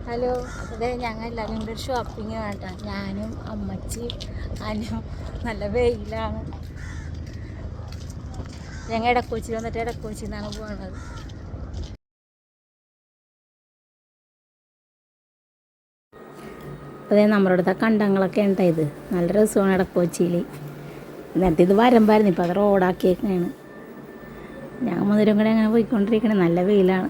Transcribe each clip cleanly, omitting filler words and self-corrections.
Hello, അതെ ഞങ്ങൾ എല്ലാവരും കൂടെ ഒരു ഷോപ്പിംഗ് വേണ്ട. ഞാനും അമ്മച്ചി അനു. നല്ല വെയിലാണ്. ഞങ്ങൾ ഇടക്കൊച്ചി വന്നിട്ട് ഇടക്കൊച്ചി നിന്നാണ് പോകുന്നത്. അതെ, നമ്മുടെ അടുത്ത കണ്ടങ്ങളൊക്കെ ഉണ്ട്. ഇത് നല്ല രസമാണ് ഇടക്കൊച്ചിയിൽ. എന്നിട്ട് ഇത് വരമ്പായിരുന്നു, ഇപ്പോൾ അത് റോഡാക്കിയേക്കാണ്. ഞങ്ങൾ മുതലും കൂടെ അങ്ങനെ പോയിക്കൊണ്ടിരിക്കണേ. നല്ല വെയിലാണ്.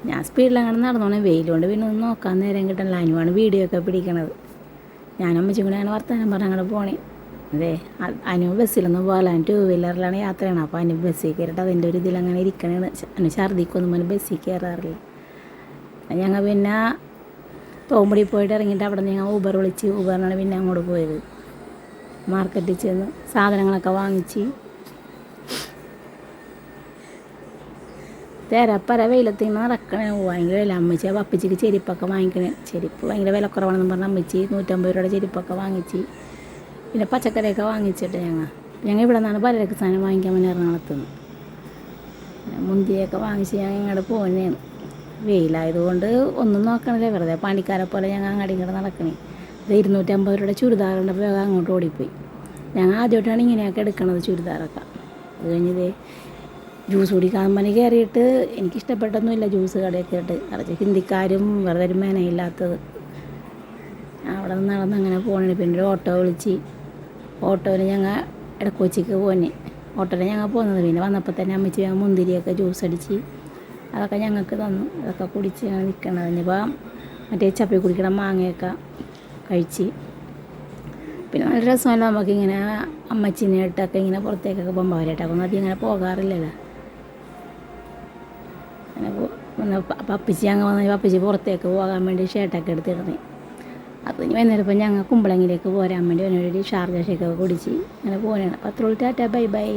ഞാൻ സ്പീഡിലങ്ങനെ നടന്നോണേ. വെയിലുകൊണ്ട് പിന്നെ ഒന്നും നോക്കാൻ നേരം കിട്ടണില്ല. അനുവാണ് വീഡിയോ ഒക്കെ പിടിക്കണത്. ഞാനമ്മച്ചും കൂടെ അങ്ങനെ വർത്തമാനം പറഞ്ഞ് അങ്ങോട്ട് പോണേ. അതെ, അനു ബസ്സിലൊന്നും പോകാൻ 2 വീലറിലാണ് യാത്ര ചെയ്യണം. അപ്പോൾ അനു ബസ്സിൽ കയറിയിട്ട് അതിൻ്റെ ഒരു ഇതിലങ്ങനെ ഇരിക്കണേണ്. അനു ഛർദിക്കൊന്നും പറഞ്ഞ് ബസ്സിൽ കയറാറില്ല. ഞങ്ങൾ പിന്നെ തോമ്പടി പോയിട്ട് ഇറങ്ങിയിട്ട് അവിടെ നിന്ന് ഞങ്ങൾ ഊബർ വിളിച്ച് ഊബറിനാണ് പിന്നെ അങ്ങോട്ട് പോയത്. മാർക്കറ്റിൽ ചെന്ന് സാധനങ്ങളൊക്കെ വാങ്ങിച്ച് തേരാപ്പര വെയിലത്തിന് നടക്കണേ. ഭയങ്കര വില. അമ്മച്ചി അപ്പച്ചിക്ക് ചെരുപ്പൊക്കെ വാങ്ങിക്കണേ. ചെരുപ്പ് ഭയങ്കര വിലക്കുറവാണെന്ന് പറഞ്ഞാൽ അമ്മച്ചി 150 രൂപയുടെ ചെരുപ്പൊക്കെ വാങ്ങിച്ച്. പിന്നെ പച്ചക്കറിയൊക്കെ വാങ്ങിച്ചിട്ട് ഞങ്ങൾ ഇവിടെ നിന്നാണ് പലചരക്ക് സാധനം വാങ്ങിക്കാൻ വേണ്ടി എറണാകുളത്ത് നിന്ന് മുന്തിരിയൊക്കെ വാങ്ങിച്ച് ഞങ്ങൾ ഇങ്ങോട്ട് പോകുന്നതാണ്. വെയിലായതുകൊണ്ട് ഒന്നും നോക്കണില്ല. വെറുതെ പണിക്കാരെ പോലെ ഞങ്ങൾ അങ്ങോട്ട് ഇങ്ങോട്ട് നടക്കണേ. ഇത് 250 രൂപയുടെ ചുരിദാറുണ്ട്. വേഗം അങ്ങോട്ട് ഓടിപ്പോയി. ഞങ്ങൾ ആദ്യമായിട്ടാണ് ഇങ്ങനെയൊക്കെ എടുക്കണത് ചുരിദാറൊക്കെ. അത് കഴിഞ്ഞത് ജ്യൂസ് കുടിക്കാൻ പറഞ്ഞ് കയറിയിട്ട് എനിക്കിഷ്ടപ്പെട്ടൊന്നുമില്ല ജ്യൂസ് കടയൊക്കെ ഇട്ട് കുറച്ച് ഹിന്ദിക്കാരും വെറുതെ ഒരു മേനയില്ലാത്തത്. അവിടെ നിന്ന് നടന്ന് അങ്ങനെ പോകണേ. പിന്നെ ഒരു ഓട്ടോ വിളിച്ച് ഓട്ടോയിൽ ഞങ്ങൾ ഇടക്കൊച്ചിക്ക് പോന്നെ. ഓട്ടോയിൽ ഞങ്ങൾ പോകുന്നത്. പിന്നെ വന്നപ്പോൾ തന്നെ അമ്മച്ചി ഞങ്ങൾ മുന്തിരിയൊക്കെ ജ്യൂസ് അടിച്ച് അതൊക്കെ ഞങ്ങൾക്ക് തന്നു. അതൊക്കെ കുടിച്ച് ഞങ്ങൾ നിൽക്കണത്. ഇനിയിപ്പോൾ മറ്റേ ചപ്പി കുടിക്കണ മാങ്ങയൊക്കെ കഴിച്ച്. പിന്നെ നല്ല രസമല്ല നമുക്കിങ്ങനെ അമ്മച്ചിനായിട്ടൊക്കെ ഇങ്ങനെ പുറത്തേക്കൊക്കെ പോകുമ്പോൾ. അവരായിട്ടൊക്കെ ഒന്നും അധികം ഇങ്ങനെ പോകാറില്ലല്ലോ. അങ്ങനെ പപ്പിച്ചി ഞങ്ങൾ വന്ന് പപ്പിച്ചി പുറത്തേക്ക് പോകാൻ വേണ്ടി ഷർട്ടൊക്കെ എടുത്തിരുന്നേ. അത് കഴിഞ്ഞ് വൈകുന്നേരം ഞങ്ങൾ കുമ്പളങ്ങിലേക്ക് പോരാൻ വേണ്ടി ഒരു ഷാർജ ഷേക്കൊക്കെ കുടിച്ച് അങ്ങനെ പോകാനാണ്. അപ്പോൾ അത്രയുള്ള ടാറ്റ ബൈ ബൈ.